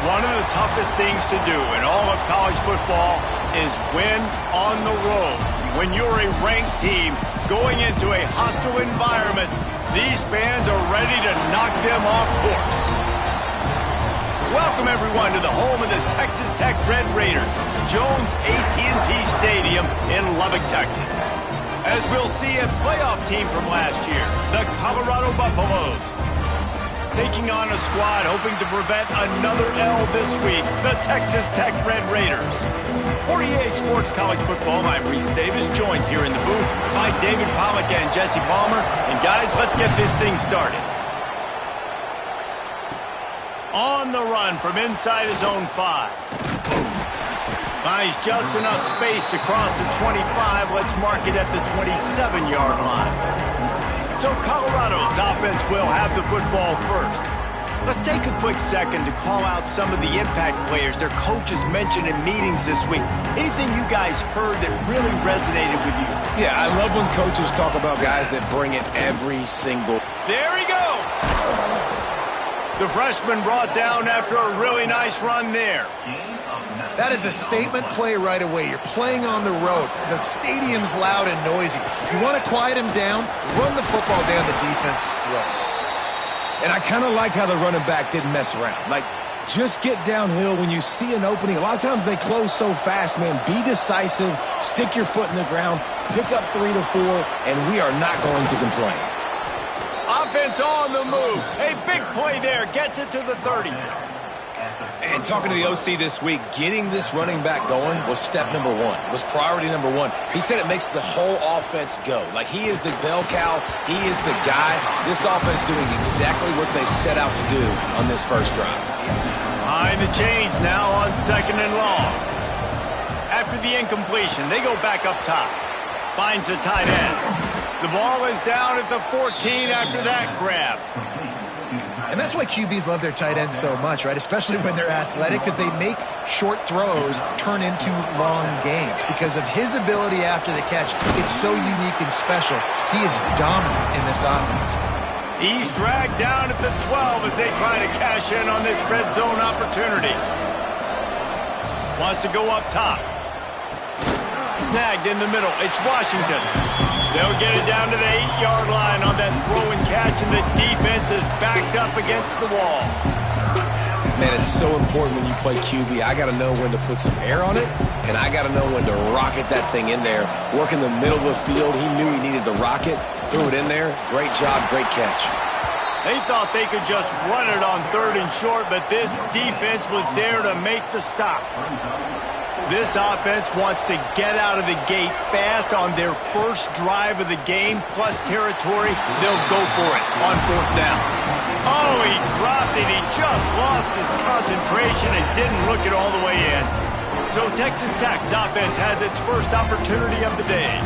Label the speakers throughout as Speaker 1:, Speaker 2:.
Speaker 1: One of the toughest things to do in all of college football is win on the road. When you're a ranked team going into a hostile environment, these fans are ready to knock them off course. Welcome, everyone, to the home of the Texas Tech Red Raiders, Jones AT&T Stadium in Lubbock, Texas. As we'll see a playoff team from last year, the Colorado Buffaloes, taking on a squad hoping to prevent another L this week, the Texas Tech Red Raiders. For EA Sports College Football, I'm Reese Davis, joined here in the booth by David Pollack and Jesse Palmer. And guys, let's get this thing started. On the run from inside his own 5. Finds just enough space to cross the 25. Let's mark it at the 27-yard line. So Colorado's offense will have the football first. Let's take a quick second to call out some of the impact players their coaches mentioned in meetings this week. Anything you guys heard that really resonated with you?
Speaker 2: Yeah, I love when coaches talk about guys that bring it every single...
Speaker 1: There he goes! The freshman brought down after a really nice run there.
Speaker 3: That is a statement play right away. You're playing on the road. The stadium's loud and noisy. If you want to quiet him down, run the football down the defense's throat.
Speaker 2: And I kind of like how the running back didn't mess around. Like, just get downhill when you see an opening. A lot of times they close so fast, man. Be decisive, stick your foot in the ground, pick up 3 to 4, and we are not going to complain.
Speaker 1: Offense on the move. A big play there. Gets it to the 30.
Speaker 2: And talking to the OC this week, getting this running back going was step number 1. Was priority number 1. He said it makes the whole offense go. Like, he is the bell cow. He is the guy. This offense doing exactly what they set out to do on this first drive.
Speaker 1: Behind the chains now on 2nd and long. After the incompletion, they go back up top. Finds the tight end. The ball is down at the 14 after that grab.
Speaker 3: And that's why QBs love their tight ends so much, right? Especially when they're athletic, because they make short throws turn into long gains. Because of his ability after the catch, it's so unique and special. He is dominant in this offense.
Speaker 1: He's dragged down at the 12 as they try to cash in on this red zone opportunity. Wants to go up top. Snagged in the middle. It's Washington. They'll get it down to the 8-yard line on that throw and catch, and the defense is backed up against the wall.
Speaker 2: Man, it's so important when you play QB. I got to know when to put some air on it, and I got to know when to rocket that thing in there. Work in the middle of the field. He knew he needed the rocket. Threw it in there. Great job, great catch.
Speaker 1: They thought they could just run it on 3rd and short, but this defense was there to make the stop. This offense wants to get out of the gate fast on their first drive of the game, plus territory. They'll go for it on 4th down. Oh, he dropped it. He just lost his concentration and didn't look it all the way in. So Texas Tech's offense has its first opportunity of the day.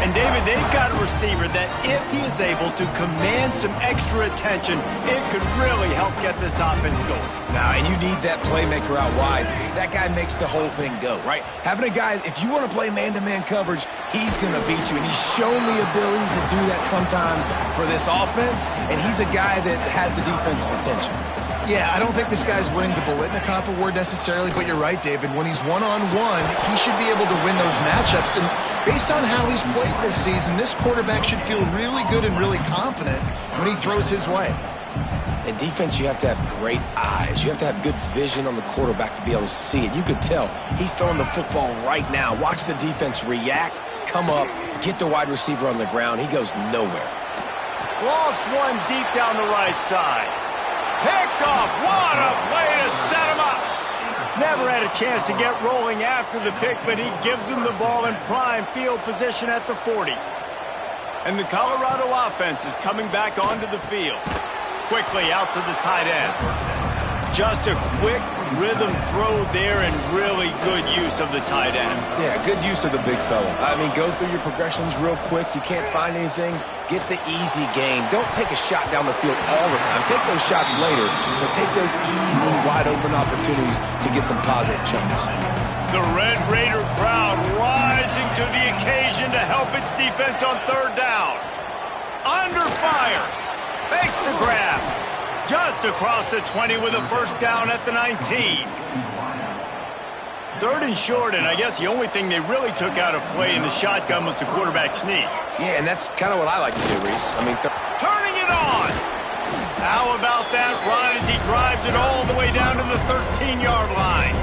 Speaker 1: And, David, they've got a receiver that if he is able to command some extra attention, it could really help get this offense going.
Speaker 2: Now, and you need that playmaker out wide. That guy makes the whole thing go, right? Having a guy, if you want to play man-to-man coverage, he's going to beat you. And he's shown the ability to do that sometimes for this offense, and he's a guy that has the defense's attention.
Speaker 3: Yeah, I don't think this guy's winning the Bolitnikoff award necessarily, but you're right, David. When he's one-on-one, he should be able to win those matchups. And based on how he's played this season, this quarterback should feel really good and really confident when he throws his way.
Speaker 2: In defense, you have to have great eyes. You have to have good vision on the quarterback to be able to see it. You could tell he's throwing the football right now. Watch the defense react, come up, get the wide receiver on the ground. He goes nowhere.
Speaker 1: Lost one deep down the right side. Picked off. What a play to set him up. Never had a chance to get rolling after the pick, but he gives him the ball in prime field position at the 40. And the Colorado offense is coming back onto the field. Quickly out to the tight end. Just a quick rhythm throw there and really good use of the tight end.
Speaker 2: Yeah, good use of the big fella. I mean, go through your progressions real quick. You can't find anything. Get the easy gain. Don't take a shot down the field all the time. Take those shots later, but take those easy, wide-open opportunities to get some positive chunks.
Speaker 1: The Red Raider crowd rising to the occasion to help its defense on third down. Under fire. Makes the grab. Just across the 20 with a first down at the 19. Third and short, and I guess the only thing they really took out of play in the shotgun was the quarterback sneak.
Speaker 2: Yeah, and that's kind of what I like to do, Reese. I mean,
Speaker 1: turning it on. How about that run as he drives it all the way down to the 13-yard line?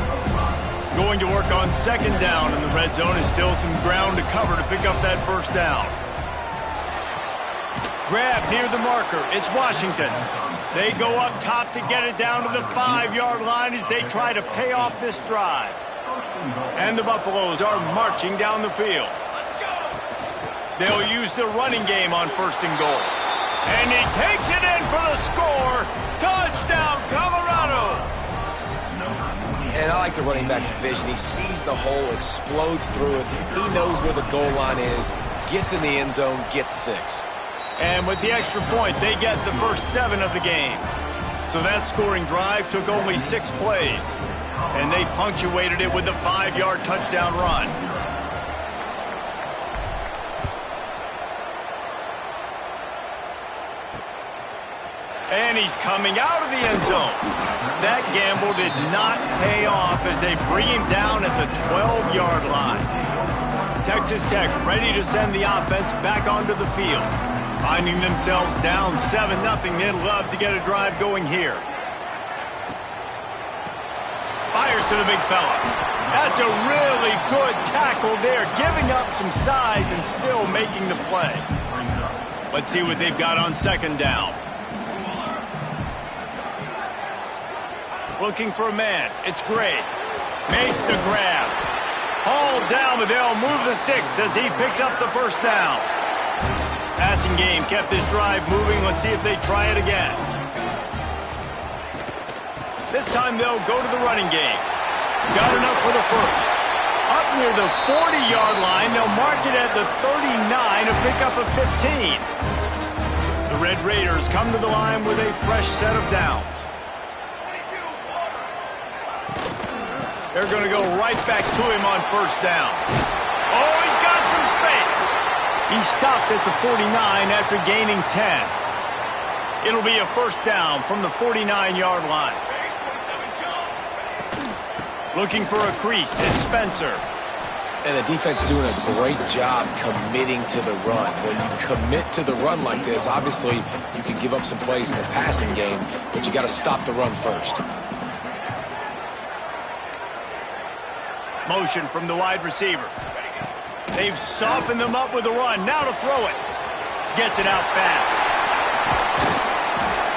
Speaker 1: Going to work on second down, and the red zone is still some ground to cover to pick up that first down. Grab near the marker. It's Washington. They go up top to get it down to the 5-yard line as they try to pay off this drive. And the Buffaloes are marching down the field. They'll use the running game on first and goal. And he takes it in for the score. Touchdown, Colorado!
Speaker 2: And I like the running back's vision. He sees the hole, explodes through it. He knows where the goal line is, gets in the end zone, gets 6.
Speaker 1: And with the extra point, they get the first 7 of the game. So that scoring drive took only 6 plays. And they punctuated it with a 5-yard touchdown run. And he's coming out of the end zone. That gamble did not pay off as they bring him down at the 12-yard line. Texas Tech ready to send the offense back onto the field. Finding themselves down 7-0, they'd love to get a drive going here. Fires to the big fella. That's a really good tackle there, giving up some size and still making the play. Let's see what they've got on second down. Looking for a man. It's Gray. Makes the grab. Hauled down, but they'll move the sticks as he picks up the first down. Passing game kept this drive moving. Let's see if they try it again. This time they'll go to the running game. Got enough for the first. Up near the 40-yard line, they'll mark it at the 39 to pick up a 15. The Red Raiders come to the line with a fresh set of downs. They're going to go right back to him on first down. Oh, he's got some space. He stopped at the 49 after gaining 10. It'll be a first down from the 49-yard line. Looking for a crease, it's Spencer.
Speaker 2: And the defense doing a great job committing to the run. When you commit to the run like this, obviously you can give up some plays in the passing game, but you got to stop the run first.
Speaker 1: Motion from the wide receiver. They've softened them up with a run. Now to throw it. Gets it out fast.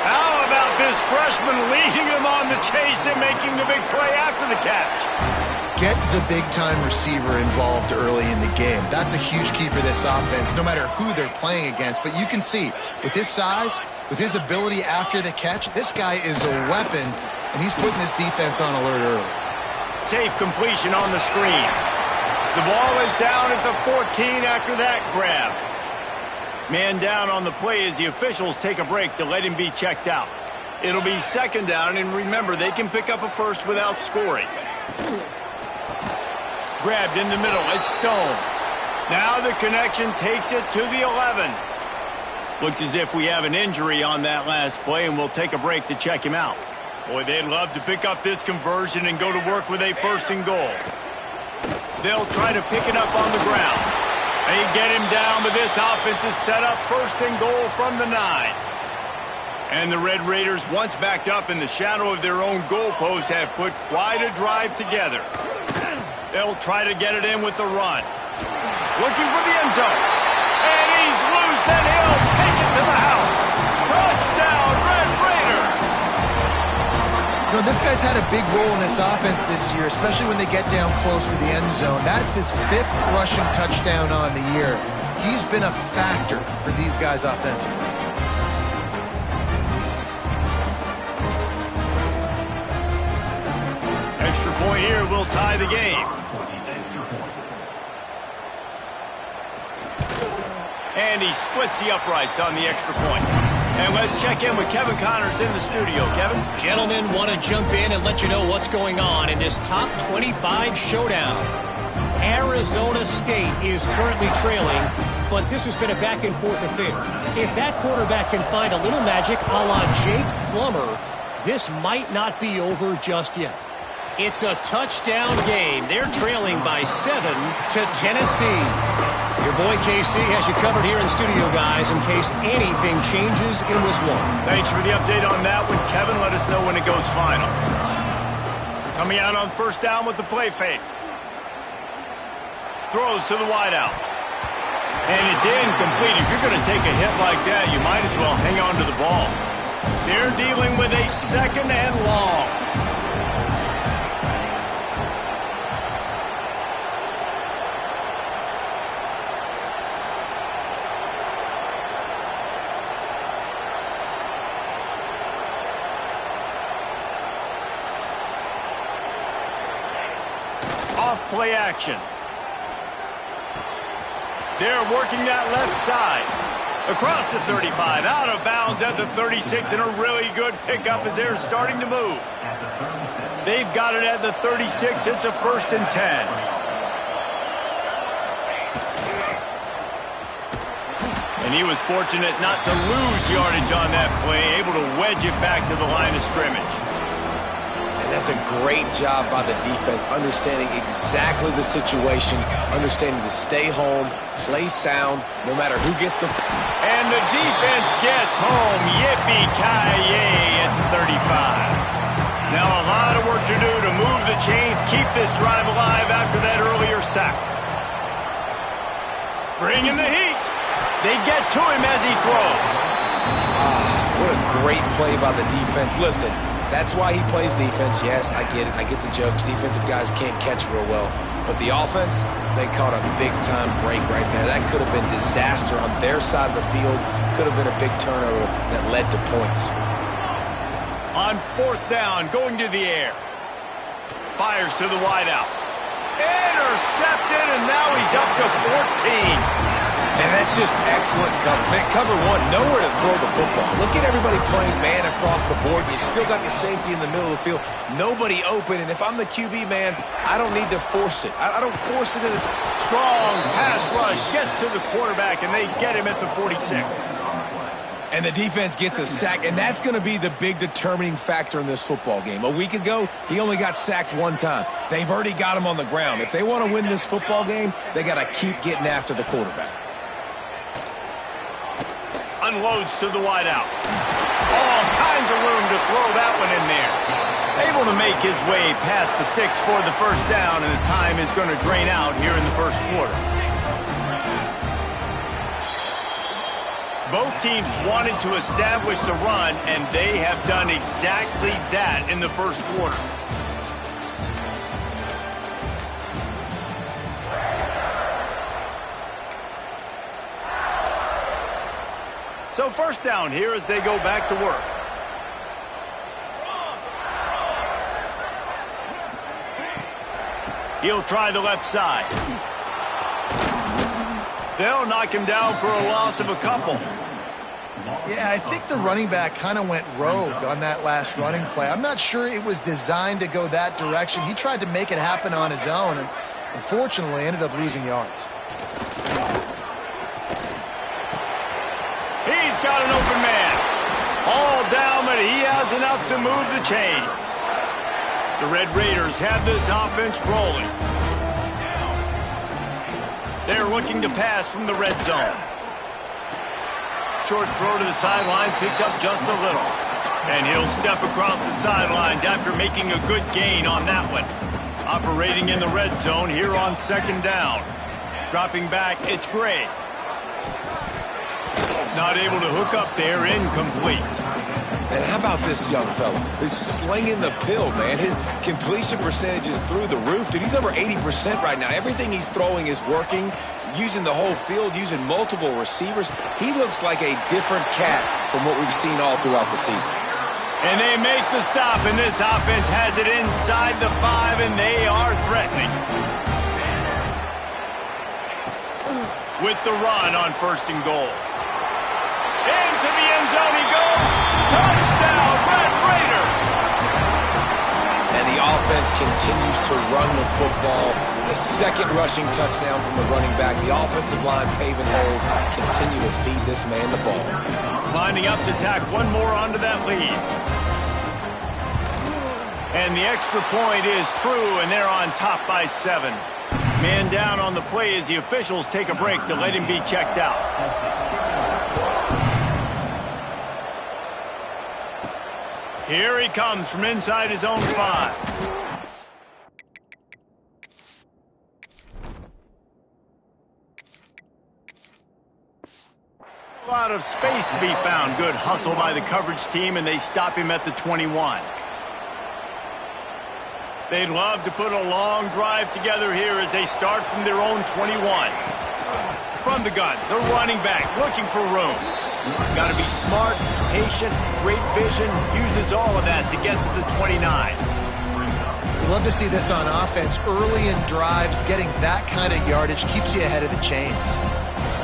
Speaker 1: How about this freshman leading them on the chase and making the big play after the catch?
Speaker 3: Get the big-time receiver involved early in the game. That's a huge key for this offense, no matter who they're playing against. But you can see, with his size, with his ability after the catch, this guy is a weapon, and he's putting this defense on alert early.
Speaker 1: Safe completion on the screen. The ball is down at the 14 after that grab. Man down on the play as the officials take a break to let him be checked out. It'll be second down, and remember, they can pick up a first without scoring. Grabbed in the middle, it's Stone. Now the connection takes it to the 11. Looks as if we have an injury on that last play, and we'll take a break to check him out. Boy, they'd love to pick up this conversion and go to work with a first and goal. They'll try to pick it up on the ground. They get him down, but this offense is set up first and goal from the 9. And the Red Raiders, once backed up in the shadow of their own goalpost, have put quite a drive together. They'll try to get it in with the run. Looking for the end zone. And he's loose, and he'll take it to the house. Touchdown, Red Raiders!
Speaker 3: You know, this guy's had a big role in this offense this year, especially when they get down close to the end zone. That's his 5th rushing touchdown on the year. He's been a factor for these guys offensively.
Speaker 1: tie the game. And he splits the uprights on the extra point. And let's check in with Kevin Connors in the studio. Kevin?
Speaker 4: Gentlemen, want to jump in and let you know what's going on in this top 25 showdown. Arizona State is currently trailing, but this has been a back-and-forth affair. If that quarterback can find a little magic a la Jake Plummer, this might not be over just yet. It's a touchdown game. They're trailing by 7 to Tennessee. Your boy KC has you covered here in studio, guys, in case anything changes in this one.
Speaker 1: Thanks for the update on that one, Kevin. Let us know when it goes final. Coming out on first down with the play fake. Throws to the wideout. And it's incomplete. If you're going to take a hit like that, you might as well hang on to the ball. They're dealing with a second and long. Off play action. They're working that left side. Across the 35, out of bounds at the 36, and a really good pickup as they're starting to move. They've got it at the 36. It's a 1st and 10. And he was fortunate not to lose yardage on that play, able to wedge it back to the line of scrimmage.
Speaker 2: And that's a great job by the defense, understanding exactly the situation, understanding to stay home, play sound, no matter who gets the...
Speaker 1: And the defense gets home. Yippee-ki-yay at 35. Now a lot of work to do to move the chains, keep this drive alive after that earlier sack. Bringing the heat. They get to him as he throws.
Speaker 2: What a great play by the defense. Listen, that's why he plays defense. Yes, I get it. I get the jokes. Defensive guys can't catch real well. But the offense, they caught a big-time break right there. That could have been disaster on their side of the field. Could have been a big turnover that led to points.
Speaker 1: On 4th down, going to the air. Fires to the wideout. Intercepted, and now he's up to 14.
Speaker 2: And that's just excellent cover. Man, cover one, nowhere to throw the football. Look at everybody playing man across the board. You still got your safety in the middle of the field. Nobody open, and if I'm the QB, man, I don't need to force it. I don't force it in.
Speaker 1: Strong pass rush gets to the quarterback, and they get him at the 46.
Speaker 2: And the defense gets a sack, and that's going to be the big determining factor in this football game. A week ago, he only got sacked one time. They've already got him on the ground. If they want to win this football game, they got to keep getting after the quarterback.
Speaker 1: Unloads to the wideout. All kinds of room to throw that one in there. Able to make his way past the sticks for the 1st down, and the time is going to drain out here in the 1st quarter. Both teams wanted to establish the run, and they have done exactly that in the 1st quarter. So 1st down here as they go back to work. He'll try the left side. They'll knock him down for a loss of a couple.
Speaker 3: Yeah, I think the running back kind of went rogue on that last running play. I'm not sure it was designed to go that direction. He tried to make it happen on his own, and unfortunately ended up losing yards.
Speaker 1: He's got an open man. All down, but he has enough to move the chains. The Red Raiders have this offense rolling. They're looking to pass from the red zone. Short throw to the sideline, picks up just a little. And he'll step across the sidelines after making a good gain on that one. Operating in the red zone here on 2nd down. Dropping back, it's Gray. Not able to hook up there, incomplete.
Speaker 2: And how about this young fella? He's slinging the pill, man. His completion percentage is through the roof. Dude, he's over 80% right now. Everything he's throwing is working, using the whole field, using multiple receivers. He looks like a different cat from what we've seen all throughout the season.
Speaker 1: And they make the stop, and this offense has it inside the 5, and they are threatening. With the run on 1st and goal. Into the end zone he goes. Touchdown, Red Raiders!
Speaker 2: And the offense continues to run the football. The second rushing touchdown from the running back. The offensive line paving holes. Continue to feed this man the ball.
Speaker 1: Lining up to tack one more onto that lead. And the extra point is true, and they're on top by 7. Man down on the play as the officials take a break to let him be checked out. Here he comes from inside his own 5. A lot of space to be found. Good hustle by the coverage team, and they stop him at the 21. They'd love to put a long drive together here as they start from their own 21. From the gun, the running back looking for room. Got to be smart, patient, great vision, uses all of that to get to the 29.
Speaker 3: We love to see this on offense. Early in drives, getting that kind of yardage keeps you ahead of the chains.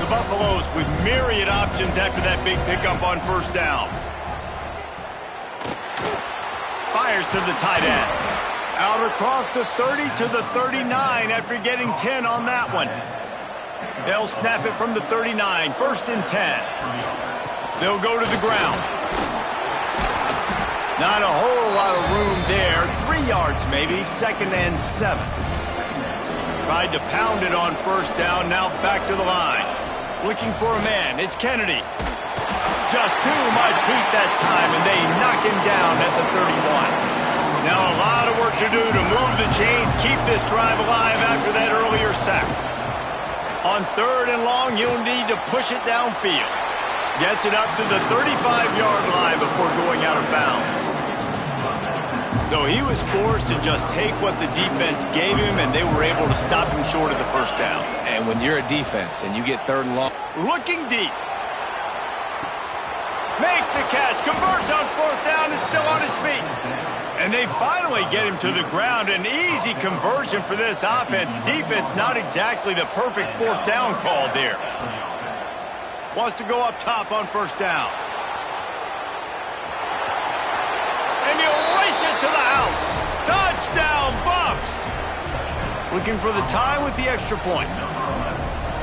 Speaker 1: The Buffaloes with myriad options after that big pickup on 1st down. Fires to the tight end. Out across the 30 to the 39 after getting 10 on that one. They'll snap it from the 39, 1st and 10. They'll go to the ground. Not a whole lot of room there. 3 yards maybe, 2nd and 7. Tried to pound it on 1st down, now back to the line. Looking for a man, it's Kennedy. Just too much heat that time, and they knock him down at the 31. Now a lot of work to do to move the chains, keep this drive alive after that earlier sack. On 3rd and long, you'll need to push it downfield. Gets it up to the 35-yard line before going out of bounds. So he was forced to just take what the defense gave him, and they were able to stop him short of the 1st down.
Speaker 2: And when you're a defense and you get 3rd and long.
Speaker 1: Looking deep. Makes the catch, converts on 4th down, is still on his feet. And they finally get him to the ground. An easy conversion for this offense. Defense not exactly the perfect 4th down call there. Wants to go up top on 1st down. And he'll race it to the house. Touchdown, Buffs! Looking for the tie with the extra point.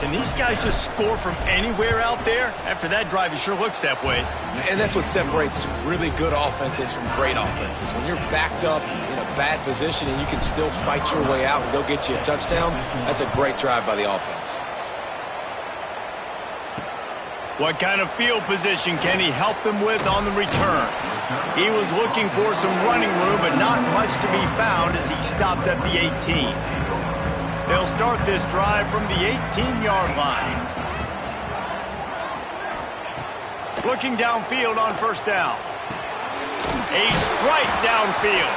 Speaker 1: Can these guys just score from anywhere out there? After that drive, it sure looks that way.
Speaker 2: And that's what separates really good offenses from great offenses. When you're backed up in a bad position and you can still fight your way out and they'll get you a touchdown, that's a great drive by the offense.
Speaker 1: What kind of field position can he help them with on the return? He was looking for some running room, but not much to be found as he stopped at the 18. They'll start this drive from the 18-yard line. Looking downfield on 1st down. A strike downfield.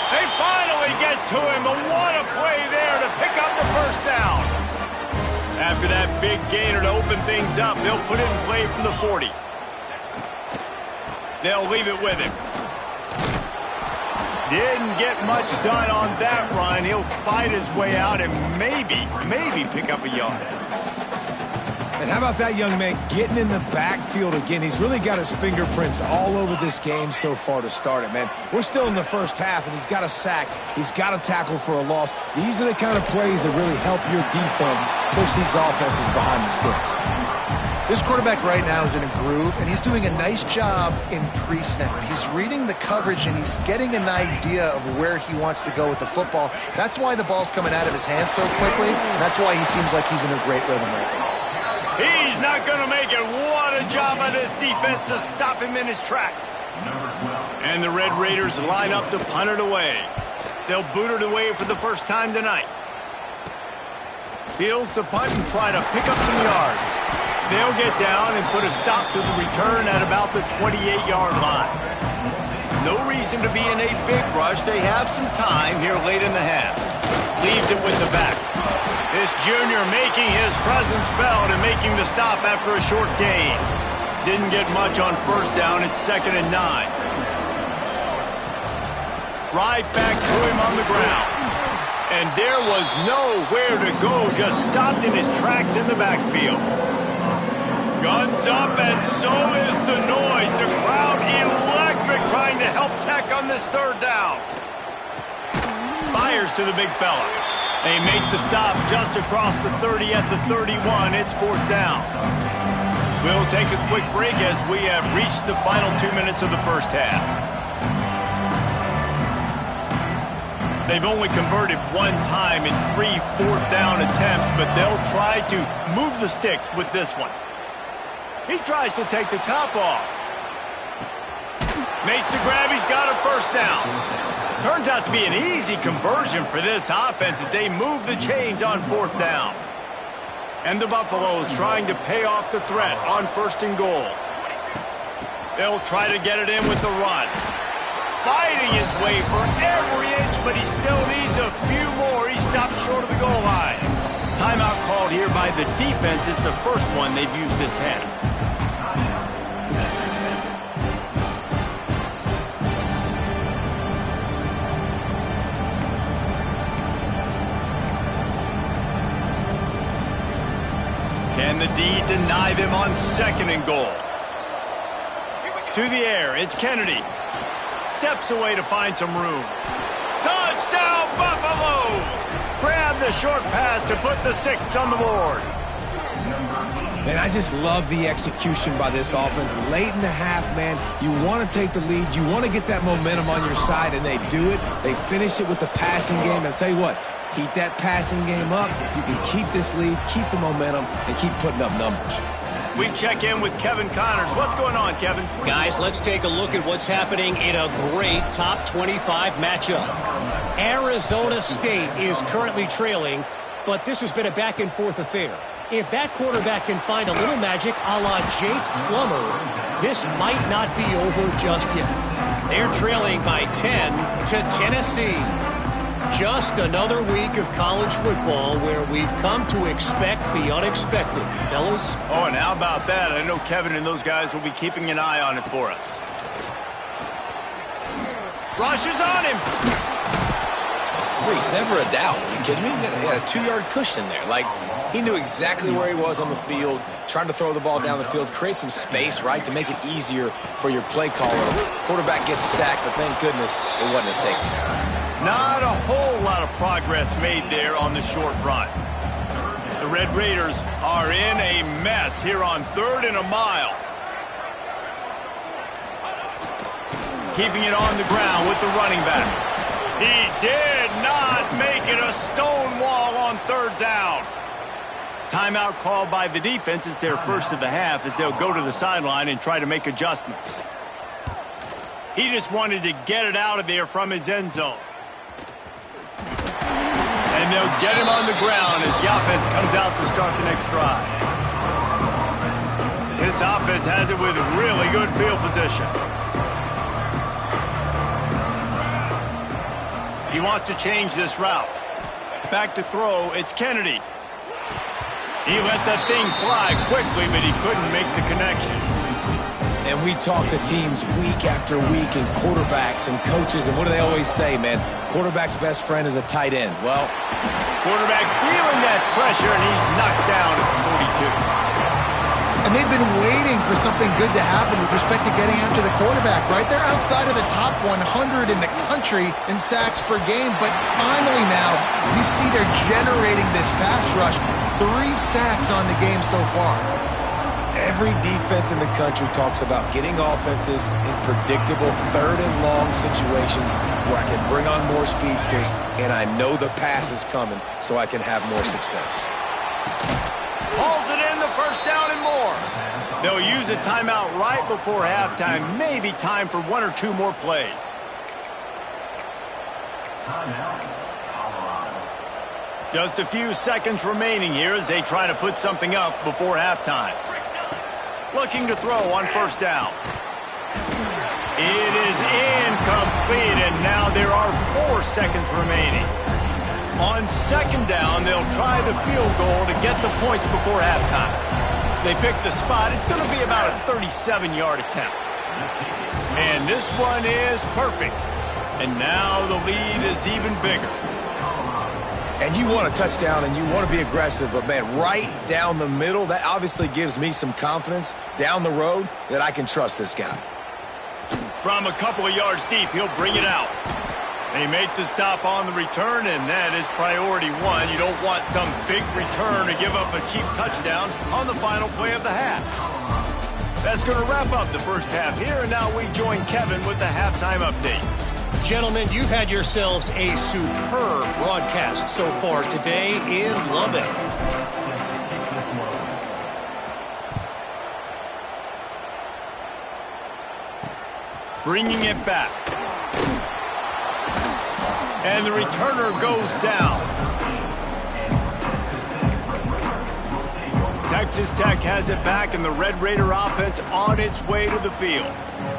Speaker 1: They finally get to him, but what a play there to pick up the 1st down. After that big gainer to open things up, they'll put it in play from the 40. They'll leave it with him. Didn't get much done on that run. He'll fight his way out and maybe pick up a yard.
Speaker 2: And how about that young man getting in the backfield again? He's really got his fingerprints all over this game so far to start it, man. We're still in the 1st half, and he's got a sack. He's got a tackle for a loss. These are the kind of plays that really help your defense push these offenses behind the sticks.
Speaker 3: This quarterback right now is in a groove, and he's doing a nice job in pre-snap. He's reading the coverage, and he's getting an idea of where he wants to go with the football. That's why the ball's coming out of his hands so quickly, and that's why he seems like he's in a great rhythm right now.
Speaker 1: He's not going to make it. What a job by this defense to stop him in his tracks. And the Red Raiders line up to punt it away. They'll boot it away for the first time tonight. Fields to punt and try to pick up some yards. They'll get down and put a stop to the return at about the 28-yard line. No reason to be in a big rush. They have some time here late in the half. Leaves it with the back. This junior making his presence felt and making the stop after a short gain. Didn't get much on 1st down. It's 2nd and 9. right back to him on the ground. And there was nowhere to go, just stopped in his tracks in the backfield. Guns up, and so is the noise. The crowd electric, trying to help Tech on this third down. Fires to the big fella. They make the stop just across the 30 at the 31. It's fourth down. We'll take a quick break as we have reached the final 2 minutes of the first half. They've only converted one time in 3 fourth-down attempts, but they'll try to move the sticks with this one. He tries to take the top off. Makes the grab. He's got a first down. Turns out to be an easy conversion for this offense as they move the chains on fourth down. And the Buffaloes trying to pay off the threat on first and goal. They'll try to get it in with the run. Fighting his way for every inch, but he still needs a few more. He stops short of the goal line. Timeout called here by the defense. It's the first one they've used this half. Can the D deny them on second and goal? To the air, it's Kennedy. Steps away to find some room. Touchdown, Buffaloes! Grab the short pass to put the 6 on the board.
Speaker 2: Man, I just love the execution by this offense. Late in the half, man, you want to take the lead. You want to get that momentum on your side, and they do it. They finish it with the passing game. And I'll tell you what, keep that passing game up. You can keep this lead, keep the momentum, and keep putting up numbers.
Speaker 1: We check in with Kevin Connors. What's going on, Kevin?
Speaker 4: Guys, let's take a look at what's happening in a great top 25 matchup. Arizona State is currently trailing, but this has been a back-and-forth affair. If that quarterback can find a little magic a la Jake Plummer, this might not be over just yet. They're trailing by 10 to Tennessee. Just another week of college football where we've come to expect the unexpected, fellas.
Speaker 1: Oh, and how about that? I know Kevin and those guys will be keeping an eye on it for us. Rush is on him.
Speaker 2: Reese, never a doubt. Are you kidding me? He had a 2-yard cushion there. Like, he knew exactly where he was on the field, trying to throw the ball down the field, create some space, right, to make it easier for your play caller. Quarterback gets sacked, but thank goodness it wasn't a safety.
Speaker 1: Not a whole lot of progress made there on the short run. The Red Raiders are in a mess here on 3rd and a mile. Keeping it on the ground with the running back. He did not make it a stone wall on 3rd down. Timeout called by the defense. It's their first of the half as they'll go to the sideline and try to make adjustments. He just wanted to get it out of there from his end zone. And they'll get him on the ground as the offense comes out to start the next drive. This offense has it with really good field position. He wants to change this route. Back to throw, it's Kennedy. He let that thing fly quickly, but he couldn't make the connection.
Speaker 2: And we talk to teams week after week and quarterbacks and coaches, and what do they always say, man? Quarterback's best friend is a tight end. Well,
Speaker 1: quarterback feeling that pressure, and he's knocked down at the 42.
Speaker 3: And they've been waiting for something good to happen with respect to getting after the quarterback, right? They're outside of the top 100 in the country in sacks per game, but finally now we see they're generating this pass rush. 3 sacks on the game so far.
Speaker 2: Every defense in the country talks about getting offenses in predictable 3rd and long situations where I can bring on more speedsters and I know the pass is coming so I can have more success.
Speaker 1: Hauls it in, the first down and more. They'll use a timeout right before halftime. Maybe time for 1 or 2 more plays. Just a few seconds remaining here as they try to put something up before halftime. Looking to throw on first down. It is incomplete, and now there are 4 seconds remaining. On second down, they'll try the field goal to get the points before halftime. They pick the spot. It's going to be about a 37-yard attempt. And this one is perfect. And now the lead is even bigger.
Speaker 2: And you want a touchdown and you want to be aggressive, but, man, right down the middle, that obviously gives me some confidence down the road that I can trust this guy.
Speaker 1: From a couple of yards deep, he'll bring it out. They make the stop on the return, and that is priority one. You don't want some big return to give up a cheap touchdown on the final play of the half. That's going to wrap up the first half here, and now we join Kevin with the halftime update.
Speaker 4: Gentlemen, you've had yourselves a superb broadcast so far today in Lubbock.
Speaker 1: Bringing it back. And the returner goes down. Texas Tech has it back, and the Red Raider offense on its way to the field.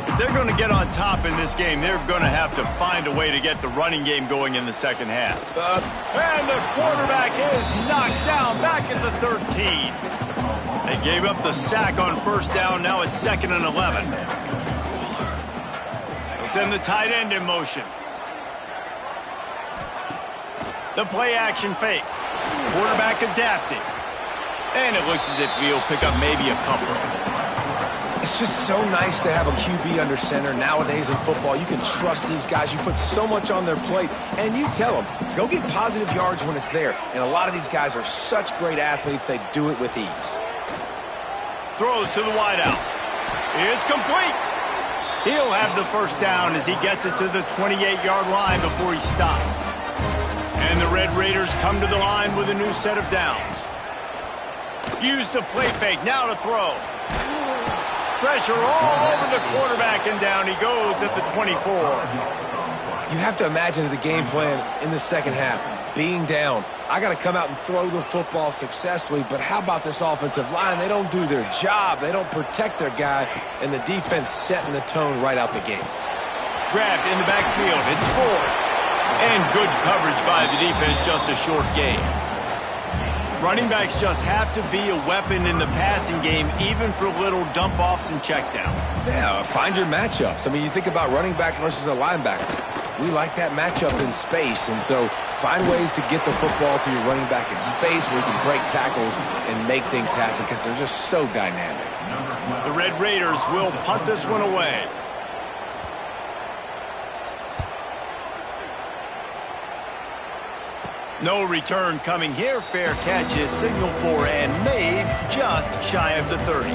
Speaker 1: If they're going to get on top in this game, they're going to have to find a way to get the running game going in the second half. And the quarterback is knocked down back at the 13. They gave up the sack on first down. Now it's 2nd and 11. They'll send the tight end in motion. The play action fake. Quarterback adapting. And it looks as if he'll pick up maybe a couple.
Speaker 2: It's just so nice to have a QB under center. Nowadays in football, you can trust these guys. You put so much on their plate, and you tell them, go get positive yards when it's there. And a lot of these guys are such great athletes, they do it with ease.
Speaker 1: Throws to the wideout. It's complete. He'll have the first down as he gets it to the 28-yard line before he stopped. And the Red Raiders come to the line with a new set of downs. Use the play fake, now to throw. Pressure all over the quarterback, and down he goes at the 24.
Speaker 2: You have to imagine the game plan in the second half. Being down, I got to come out and throw the football successfully, but how about this offensive line? They don't do their job. They don't protect their guy, and the defense setting the tone right out the gate.
Speaker 1: Grabbed in the backfield. It's Ford. And good coverage by the defense, just a short gain. Running backs just have to be a weapon in the passing game, even for little dump-offs and checkdowns.
Speaker 2: Yeah, find your matchups. I mean, you think about running back versus a linebacker. We like that matchup in space, and so find ways to get the football to your running back in space where you can break tackles and make things happen because they're just so dynamic.
Speaker 1: The Red Raiders will punt this one away. No return coming here. Fair catch is signaled for and made just shy of the 30.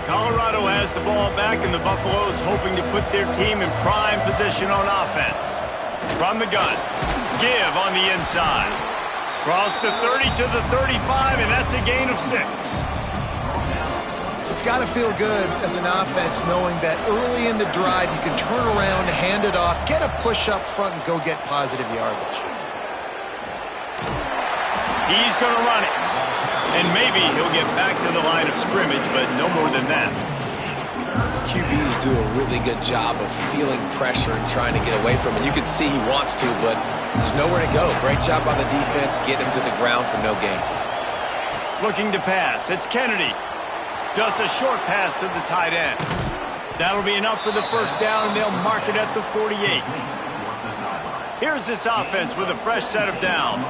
Speaker 1: Colorado has the ball back, and the Buffaloes hoping to put their team in prime position on offense. From the gun, give on the inside. Cross the 30 to the 35, and that's a gain of 6.
Speaker 3: It's got to feel good as an offense knowing that early in the drive you can turn around, hand it off, get a push up front, and go get positive yardage.
Speaker 1: He's going to run it. And maybe he'll get back to the line of scrimmage, but no more than that.
Speaker 2: QBs do a really good job of feeling pressure and trying to get away from it. You can see he wants to, but there's nowhere to go. Great job by the defense, get him to the ground for no gain.
Speaker 1: Looking to pass. It's Kennedy. Just a short pass to the tight end. That'll be enough for the first down, and they'll mark it at the 48. Here's this offense with a fresh set of downs.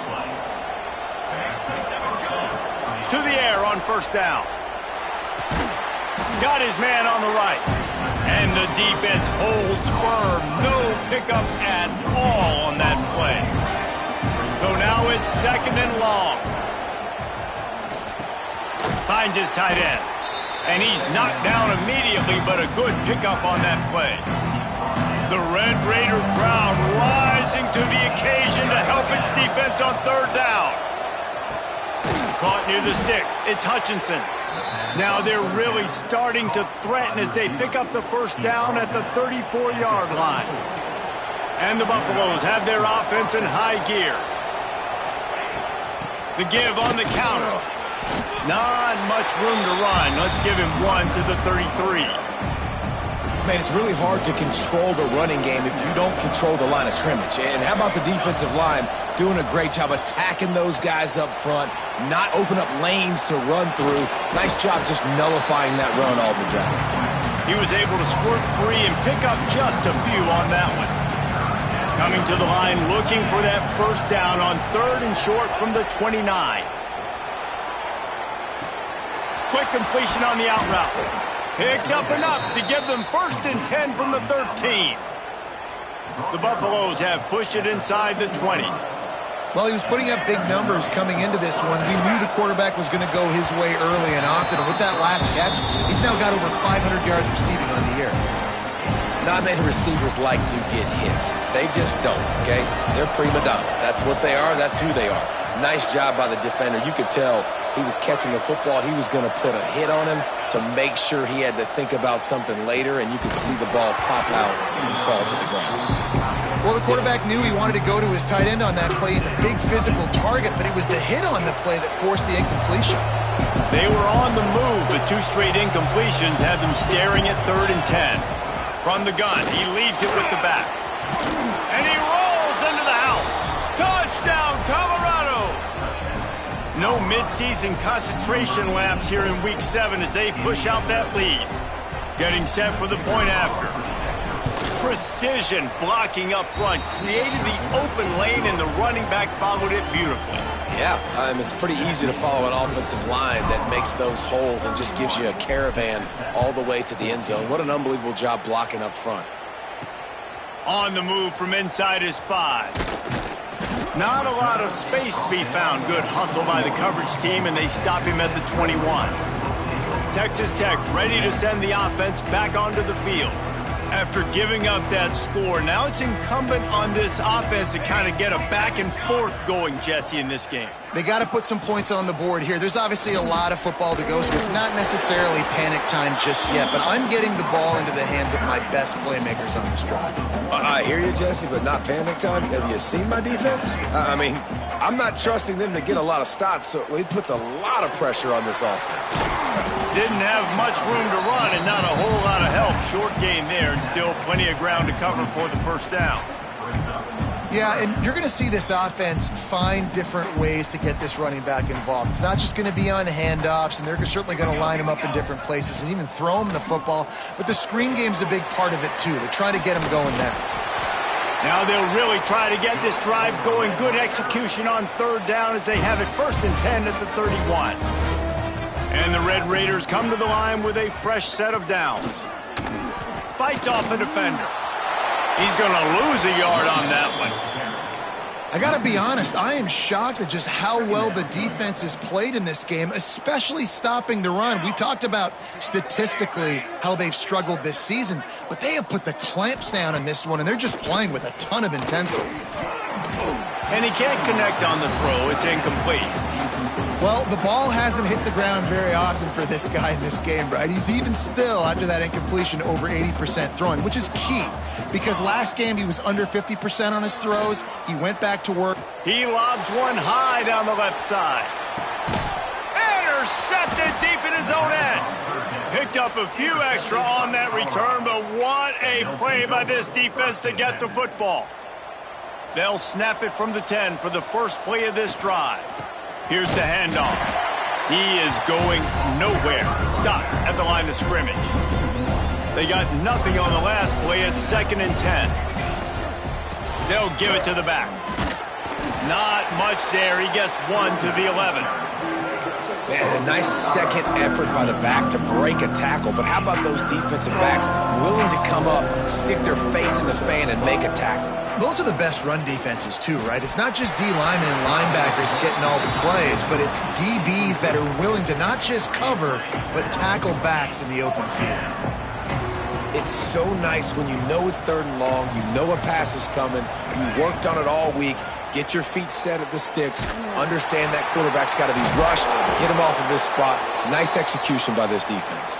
Speaker 1: To the air on first down. Got his man on the right. And the defense holds firm. No pickup at all on that play. So now it's 2nd and long. Finds his tight end. And he's knocked down immediately, but a good pickup on that play. The Red Raider crowd rising to the occasion to help its defense on third down. Caught near the sticks. It's Hutchinson. Now they're really starting to threaten as they pick up the first down at the 34-yard line. And the Buffaloes have their offense in high gear. The give on the counter. Not much room to run. Let's give him one to the 33.
Speaker 2: Man, it's really hard to control the running game if you don't control the line of scrimmage. And how about the defensive line doing a great job attacking those guys up front, not open up lanes to run through. Nice job just nullifying that run altogether.
Speaker 1: He was able to squirt free and pick up just a few on that one. Coming to the line, looking for that first down on 3rd and short from the 29. Quick completion on the out route. Picks up enough to give them 1st and 10 from the 13. The Buffaloes have pushed it inside the 20.
Speaker 3: Well, he was putting up big numbers coming into this one. We knew the quarterback was going to go his way early and often. And with that last catch, he's now got over 500 yards receiving on the year.
Speaker 2: Not many receivers like to get hit. They just don't, okay? They're prima donnas. That's what they are. That's who they are. Nice job by the defender. You could tell he was catching the football. He was going to put a hit on him to make sure he had to think about something later, and you could see the ball pop out and fall to the ground.
Speaker 3: Well, the quarterback knew he wanted to go to his tight end on that play. He's a big physical target, but it was the hit on the play that forced the incompletion.
Speaker 1: They were on the move, but 2 straight incompletions had them staring at 3rd and 10. From the gun, he leaves it with the back. And he rolls into the house. Touchdown, Colorado! No midseason concentration laps here in Week 7 as they push out that lead. Getting set for the point after. Precision blocking up front. Created the open lane, and the running back followed it beautifully.
Speaker 2: Yeah, it's pretty easy to follow an offensive line that makes those holes and just gives you a caravan all the way to the end zone. What an unbelievable job blocking up front.
Speaker 1: On the move from inside his 5. Not a lot of space to be found. Good hustle by the coverage team, and they stop him at the 21. Texas Tech ready to send the offense back onto the field. After giving up that score, now it's incumbent on this offense to kind of get a back and forth going, Jesse, in this game.
Speaker 3: They got to put some points on the board here. There's obviously a lot of football to go, so it's not necessarily panic time just yet, but I'm getting the ball into the hands of my best playmakers on this drive.
Speaker 2: I hear you, Jesse, but not panic time. Have you seen my defense? I'm not trusting them to get a lot of stops, so it puts a lot of pressure on this offense.
Speaker 1: Didn't have much room to run and not a whole lot of help. Short game there, and still plenty of ground to cover for the first down.
Speaker 3: Yeah, and you're going to see this offense find different ways to get this running back involved. It's not just going to be on handoffs, and they're certainly going to line him up in different places and even throw him the football. But the screen game's a big part of it, too. They're trying to get him going there.
Speaker 1: Now they'll really try to get this drive going. Good execution on 3rd down as they have it 1st and 10 at the 31. And the Red Raiders come to the line with a fresh set of downs. Fights off a defender. He's going to lose a yard on that one.
Speaker 3: I got to be honest, I am shocked at just how well the defense has played in this game, especially stopping the run. We talked about statistically how they've struggled this season, but they have put the clamps down in this one, and they're just playing with a ton of intensity.
Speaker 1: And he can't connect on the throw. It's incomplete.
Speaker 3: Well, the ball hasn't hit the ground very often for this guy in this game, right? He's even still, after that incompletion, over 80% throwing, which is key. Because last game he was under 50% on his throws. He went back to work.
Speaker 1: He lobs one high down the left side. Intercepted deep in his own end. Picked up a few extra on that return, but what a play by this defense to get the football. They'll snap it from the 10 for the first play of this drive. Here's the handoff. He is going nowhere. Stop at the line of scrimmage. They got nothing on the last play. It's 2nd and 10. They'll give it to the back. Not much there. He gets 1 to the 11.
Speaker 2: Man, a nice second effort by the back to break a tackle. But how about those defensive backs willing to come up, stick their face in the fan, and make a tackle?
Speaker 3: Those are the best run defenses, too, right? It's not just D linemen and linebackers getting all the plays, but it's DBs that are willing to not just cover, but tackle backs in the open field.
Speaker 2: It's so nice when you know it's 3rd and long, you know a pass is coming, you worked on it all week, get your feet set at the sticks, understand that quarterback's got to be rushed, hit him off of his spot. Nice execution by this defense.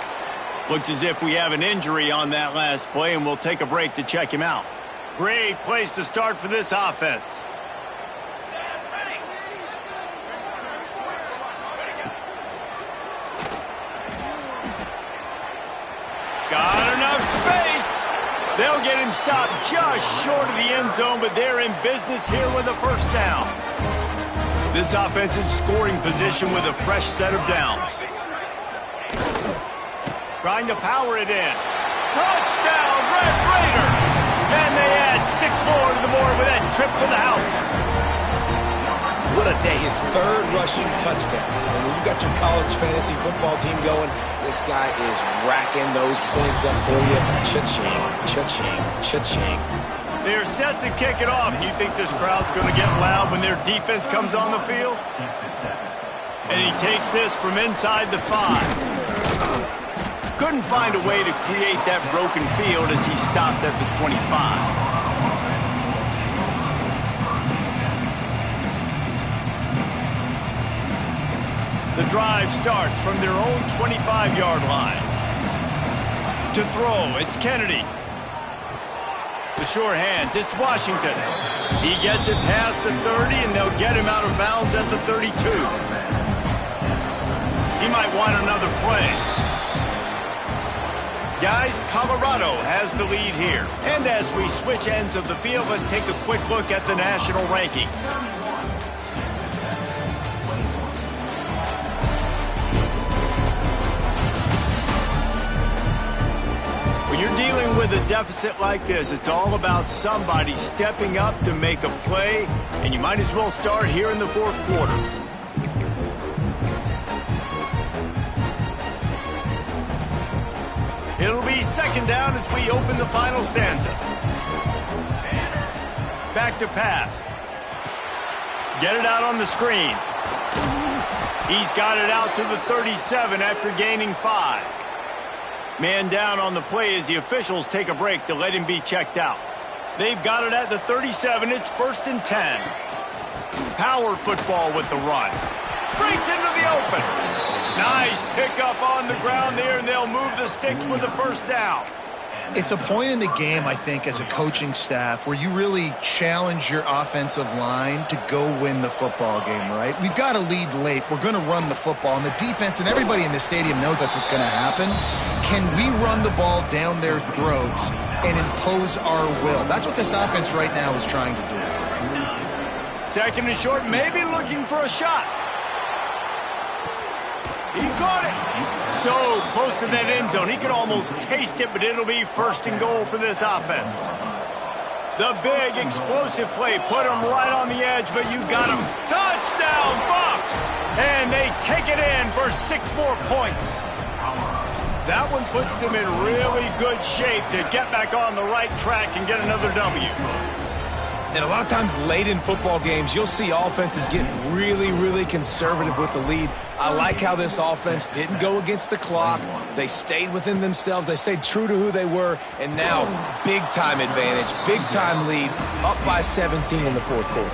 Speaker 1: Looks as if we have an injury on that last play, and we'll take a break to check him out. Great place to start for this offense. Got enough space. They'll get him stopped just short of the end zone, but they're in business here with a first down. This offense in scoring position with a fresh set of downs. Trying to power it in. Touchdown, Red Raiders! And they add 6 more to the board trip to the house.
Speaker 2: What a day. His third rushing touchdown. And when you got your college fantasy football team going, this guy is racking those points up for you. Cha-ching, cha-ching, cha-ching.
Speaker 1: They're set to kick it off. You think this crowd's going to get loud when their defense comes on the field? And he takes this from inside the 5. Couldn't find a way to create that broken field as he stopped at the 25. The drive starts from their own 25-yard line. To throw, it's Kennedy. The sure hands, it's Washington. He gets it past the 30, and they'll get him out of bounds at the 32. He might want another play. Guys, Colorado has the lead here. And as we switch ends of the field, let's take a quick look at the national rankings. When you're dealing with a deficit like this, it's all about somebody stepping up to make a play, and you might as well start here in the fourth quarter. It'll be second down as we open the final stanza. Back to pass. Get it out on the screen. He's got it out to the 37 after gaining 5. Man down on the play as the officials take a break to let him be checked out. They've got it at the 37. It's 1st and 10. Power football with the run. Breaks into the open. Nice pickup on the ground there, and they'll move the sticks with the first down.
Speaker 3: It's a point in the game, I think, as a coaching staff where you really challenge your offensive line to go win the football game, right? We've got a lead late. We're going to run the football. And the defense and everybody in the stadium knows that's what's going to happen. Can we run the ball down their throats and impose our will? That's what this offense right now is trying to do.
Speaker 1: Second and short, maybe looking for a shot. He caught it. So close to that end zone. He could almost taste it, but it'll be 1st and goal for this offense. The big explosive play put him right on the edge, but you got him. Touchdown, Bucs! And they take it in for 6 more points. That one puts them in really good shape to get back on the right track and get another W.
Speaker 2: And a lot of times late in football games, you'll see offenses get really, really conservative with the lead. I like how this offense didn't go against the clock. They stayed within themselves. They stayed true to who they were. And now, big-time advantage, big-time lead, up by 17 in the fourth quarter.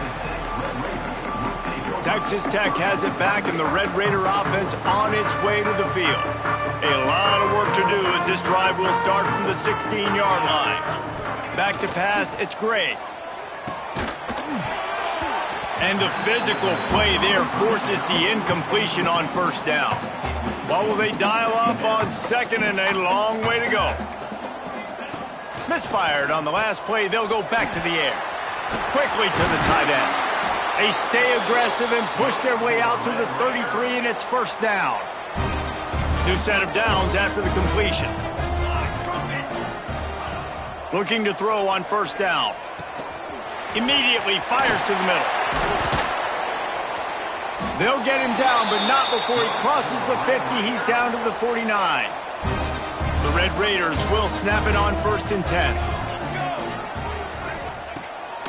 Speaker 1: Texas Tech has it back, and the Red Raider offense on its way to the field. A lot of work to do as this drive will start from the 16-yard line. Back to pass, it's Gray. And the physical play there forces the incompletion on 1st down. What will they dial up on 2nd and a long way to go? Misfired on the last play. They'll go back to the air. Quickly to the tight end. They stay aggressive and push their way out to the 33, and it's 1st down. New set of downs after the completion. Looking to throw on 1st down. Immediately fires to the middle. They'll get him down, but not before he crosses the 50. He's down to the 49. The Red Raiders will snap it on 1st and 10.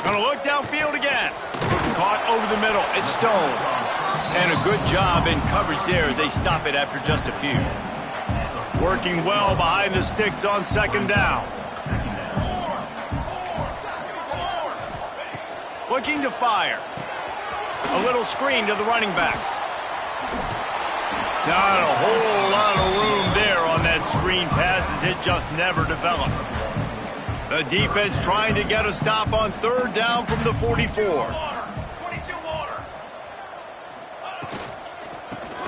Speaker 1: Gonna look downfield again. Caught over the middle. It's Stone. And a good job in coverage there as they stop it after just a few. Working well behind the sticks on 2nd down. Looking to fire. A little screen to the running back. Not a whole lot of room there on that screen pass as it just never developed. The defense trying to get a stop on 3rd down from the 44.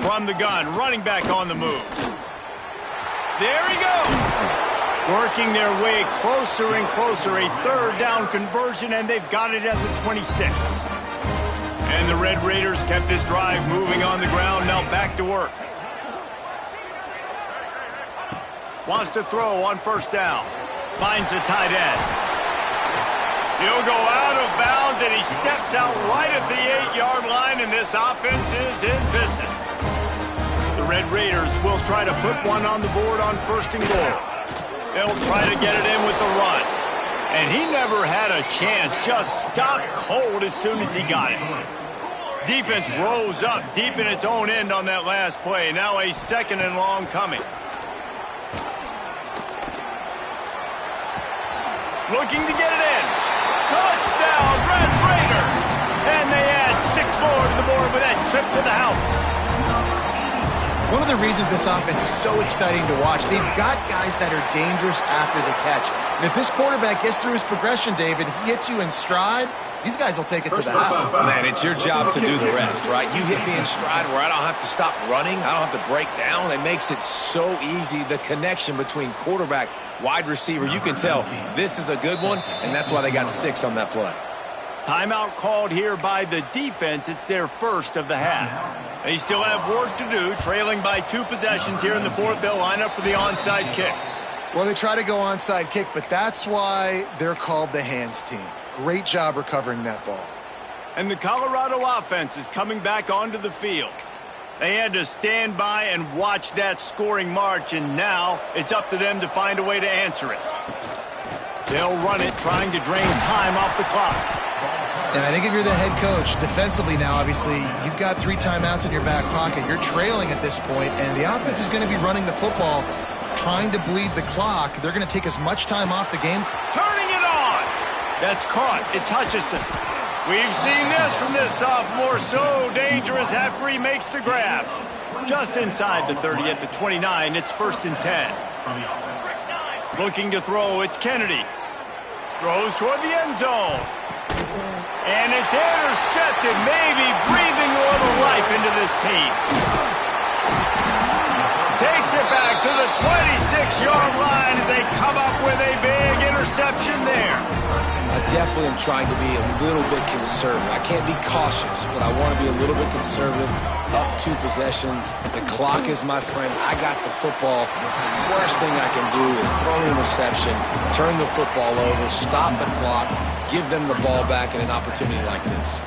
Speaker 1: From the gun, running back on the move. There he goes. Working their way closer and closer. A 3rd down conversion, and they've got it at the 26. And the Red Raiders kept this drive moving on the ground. Now back to work. Wants to throw on 1st down. Finds the tight end. He'll go out of bounds steps out right at the 8-yard line, and this offense is in business. The Red Raiders will try to put one on the board on 1st and goal. They'll try to get it in with the run. And he never had a chance, just stopped cold as soon as he got it. Defense rose up deep in its own end on that last play. Now a 2nd and long coming. Looking to get it in. Touchdown, Red Raiders! And they add 6 more to the board with that trip to the house.
Speaker 3: One of the reasons this offense is so exciting to watch, they've got guys that are dangerous after the catch. And if this quarterback gets through his progression, David, he hits you in stride, these guys will take it to the house.
Speaker 2: Man, it's your job to do the rest, right? You hit me in stride where I don't have to stop running. I don't have to break down. It makes it so easy, the connection between quarterback, wide receiver. You can tell this is a good one, and that's why they got 6 on that play.
Speaker 1: Timeout called here by the defense. It's their first of the half. They still have work to do, trailing by 2 possessions here in the 4th. They'll line up for the onside kick.
Speaker 3: Well, they try to go onside kick, but that's why they're called the hands team. Great job recovering that ball.
Speaker 1: And the Colorado offense is coming back onto the field. They had to stand by and watch that scoring march, and now it's up to them to find a way to answer it. They'll run it, trying to drain time off the clock.
Speaker 3: And I think if you're the head coach, defensively now, obviously, you've got 3 timeouts in your back pocket. You're trailing at this point, and the offense is going to be running the football, trying to bleed the clock. They're going to take as much time off the game.
Speaker 1: Turning it on! That's caught. It's Hutchison. We've seen this from this sophomore, so dangerous after he makes the grab. Just inside the 30 at the 29, it's 1st and 10. Looking to throw, it's Kennedy. Throws toward the end zone. And it's intercepted, maybe breathing a little life into this team. Takes it back to the 26-yard line as they come up with a big interception there.
Speaker 2: I definitely am trying to be a little bit conservative. I can't be cautious, but I want to be a little bit conservative. Up 2 possessions. The clock is my friend. I got the football. The worst thing I can do is throw an interception, turn the football over, stop the clock, give them the ball back in an opportunity like this.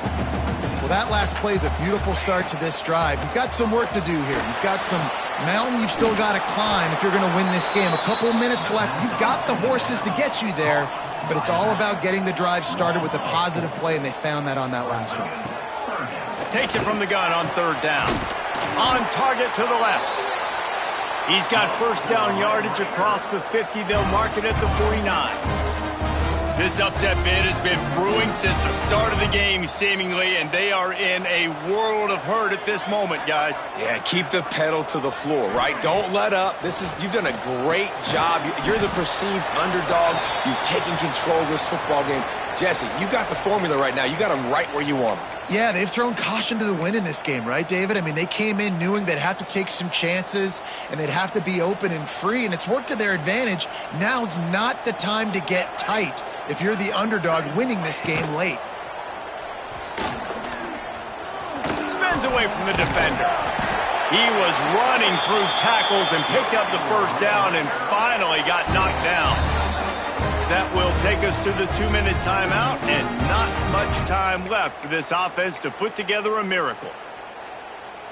Speaker 3: Well, that last play is a beautiful start to this drive. You've got some work to do here. You've got some mountain you've still got to climb if you're going to win this game. A couple minutes left. You've got the horses to get you there, but it's all about getting the drive started with a positive play, and they found that on that last one.
Speaker 1: Takes it from the gun on 3rd down. On target to the left. He's got 1st down yardage across the 50. They'll mark it at the 49. This upset bid has been brewing since the start of the game, seemingly, and they are in a world of hurt at this moment, guys.
Speaker 2: Yeah, keep the pedal to the floor, right? Don't let up. You've done a great job. You're the perceived underdog. You've taken control of this football game. Jesse, you got the formula right now. You got them right where you want them.
Speaker 3: Yeah, they've thrown caution to the wind in this game, right, David? I mean, they came in knowing they'd have to take some chances and they'd have to be open and free, and it's worked to their advantage. Now's not the time to get tight if you're the underdog winning this game late.
Speaker 1: Spins away from the defender. He was running through tackles and picked up the 1st down and finally got knocked down. That will take us to the 2-minute timeout, and not much time left for this offense to put together a miracle.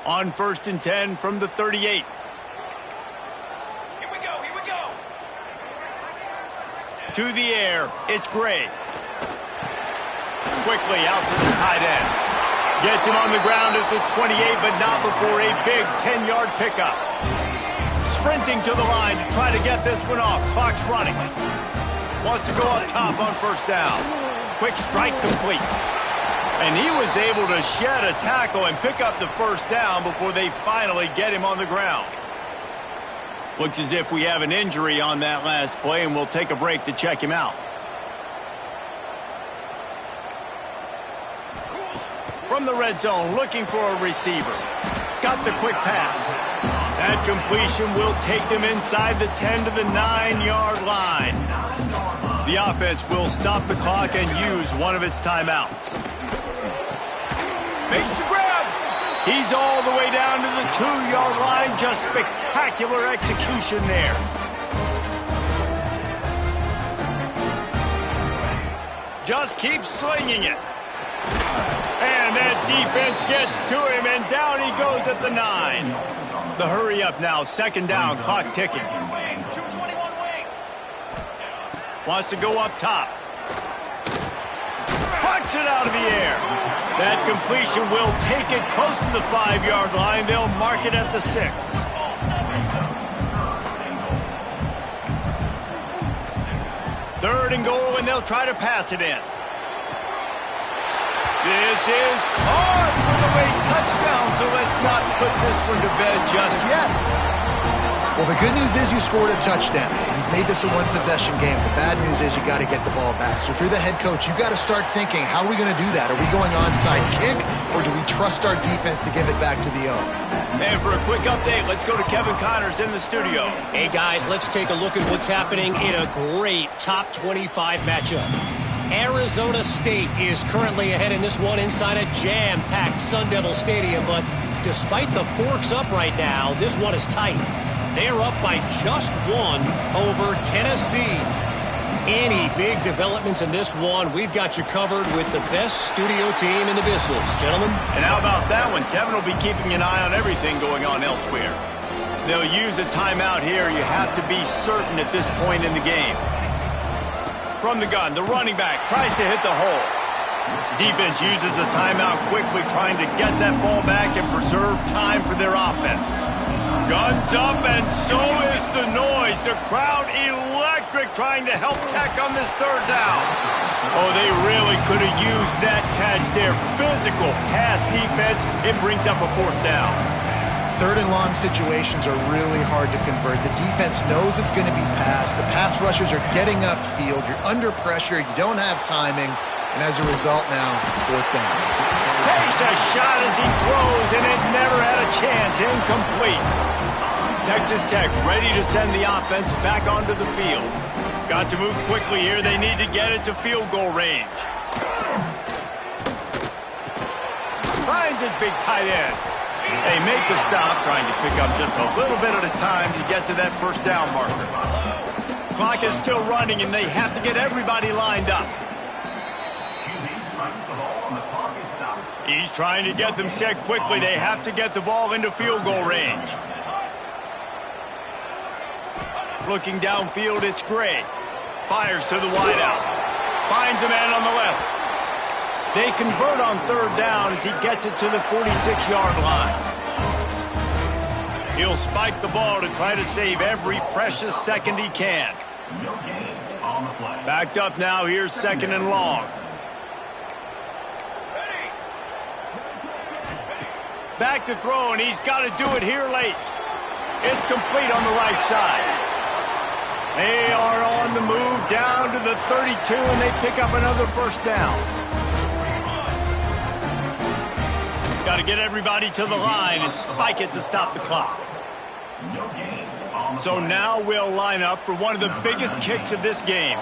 Speaker 1: On 1st and 10 from the 38.
Speaker 5: Here we go.
Speaker 1: To the air, it's Gray. Quickly out to the tight end. Gets him on the ground at the 28, but not before a big 10-yard pickup. Sprinting to the line to try to get this one off. Clock's running. Wants to go up top on 1st down. Quick strike complete. And he was able to shed a tackle and pick up the 1st down before they finally get him on the ground. Looks as if we have an injury on that last play, and we'll take a break to check him out. From the red zone, looking for a receiver. Got the quick pass. That completion will take them inside the 10 to the 9-yard line. The offense will stop the clock and use one of its timeouts. Makes the grab. He's all the way down to the 2-yard line. Just spectacular execution there. Just keep slinging it. And that defense gets to him, and down he goes at the 9. The hurry up now, second down, clock ticking. Wants to go up top. Pucks it out of the air. That completion will take it close to the 5-yard line. They'll mark it at the 6. Third and goal, and they'll try to pass it in. This is caught for the late touchdown, so let's not put this one to bed just yet.
Speaker 3: Well, the good news is you scored a touchdown. You've made this a one-possession game. The bad news is you got to get the ball back. So if you're the head coach, you got to start thinking, how are we going to do that? Are we going onside kick, or do we trust our defense to give it back to the O?
Speaker 1: And for a quick update, let's go to Kevin Connors in the studio.
Speaker 4: Hey, guys, let's take a look at what's happening in a great top 25 matchup. Arizona State is currently ahead in this one inside a jam-packed Sun Devil Stadium, but despite the forks up right now, this one is tight. They're up by just 1 over Tennessee. Any big developments in this one, we've got you covered with the best studio team in the business, gentlemen.
Speaker 1: And how about that one? Kevin will be keeping an eye on everything going on elsewhere. They'll use a timeout here. You have to be certain at this point in the game. From the gun, the running back tries to hit the hole. Defense uses a timeout quickly, trying to get that ball back and preserve time for their offense. Guns up, and so is the noise. The crowd electric, trying to help Tech on this third down. Oh, they really could have used that catch there. Physical pass defense. It brings up a fourth down.
Speaker 3: Third and long situations are really hard to convert. The defense knows it's going to be passed. The pass rushers are getting upfield. You're under pressure. You don't have timing. And as a result now, fourth down.
Speaker 1: Takes a shot as he throws, and it never had a chance. Incomplete. Texas Tech ready to send the offense back onto the field. Got to move quickly here. They need to get it to field goal range. Finds his big tight end. They make the stop, trying to pick up just a little bit at a time to get to that first down marker. Clock is still running, and they have to get everybody lined up. He's trying to get them set quickly. They have to get the ball into field goal range. Looking downfield, it's Gray. Fires to the wideout. Finds a man on the left. They convert on third down as he gets it to the 46-yard line. He'll spike the ball to try to save every precious second he can. Backed up now, here's second and long. Back to throw, and he's got to do it here late. It's complete on the right side. They are on the move down to the 32, and they pick up another first down. Got to get everybody to the line and spike it to stop the clock. So now we'll line up for one of the biggest kicks of this game.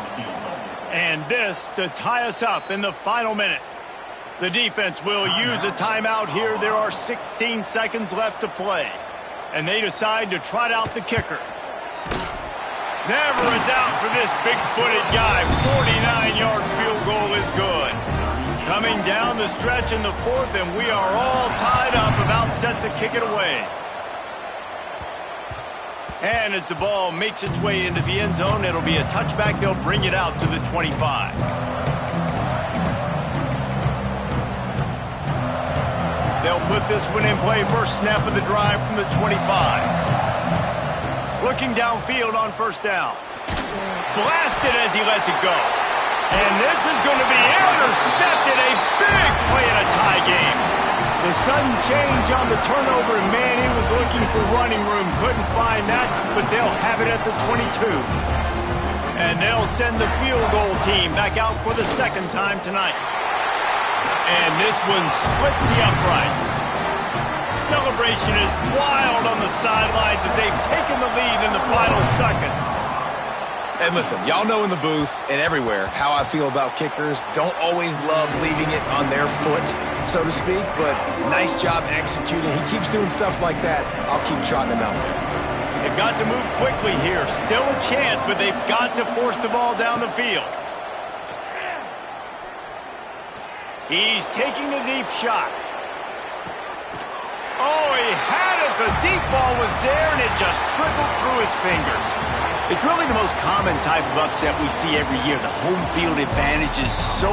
Speaker 1: And this to tie us up in the final minute. The defense will use a timeout here. There are 16 seconds left to play. And they decide to trot out the kicker. Never a doubt for this big-footed guy. 49-yard field goal is good. Coming down the stretch in the fourth, and we are all tied up, about set to kick it away. And as the ball makes its way into the end zone, it'll be a touchback. They'll bring it out to the 25. They'll put this one in play. First snap of the drive from the 25. Looking downfield on first down. Blasted as he lets it go. And this is going to be intercepted. A big play in a tie game. The sudden change on the turnover, and man, he was looking for running room. Couldn't find that, but they'll have it at the 22. And they'll send the field goal team back out for the second time tonight. And this one splits the uprights. Celebration is wild on the sidelines as they've taken the lead in the final seconds.
Speaker 2: And listen, y'all know in the booth and everywhere how I feel about kickers. Don't always love leaving it on their foot, so to speak, but nice job executing. He keeps doing stuff like that. I'll keep trotting him out there.
Speaker 1: They've got to move quickly here. Still a chance, but they've got to force the ball down the field. He's taking a deep shot. Oh, he had it. The deep ball was there, and it just trickled through his fingers. It's really the most common type of upset we see every year. The home field advantage is so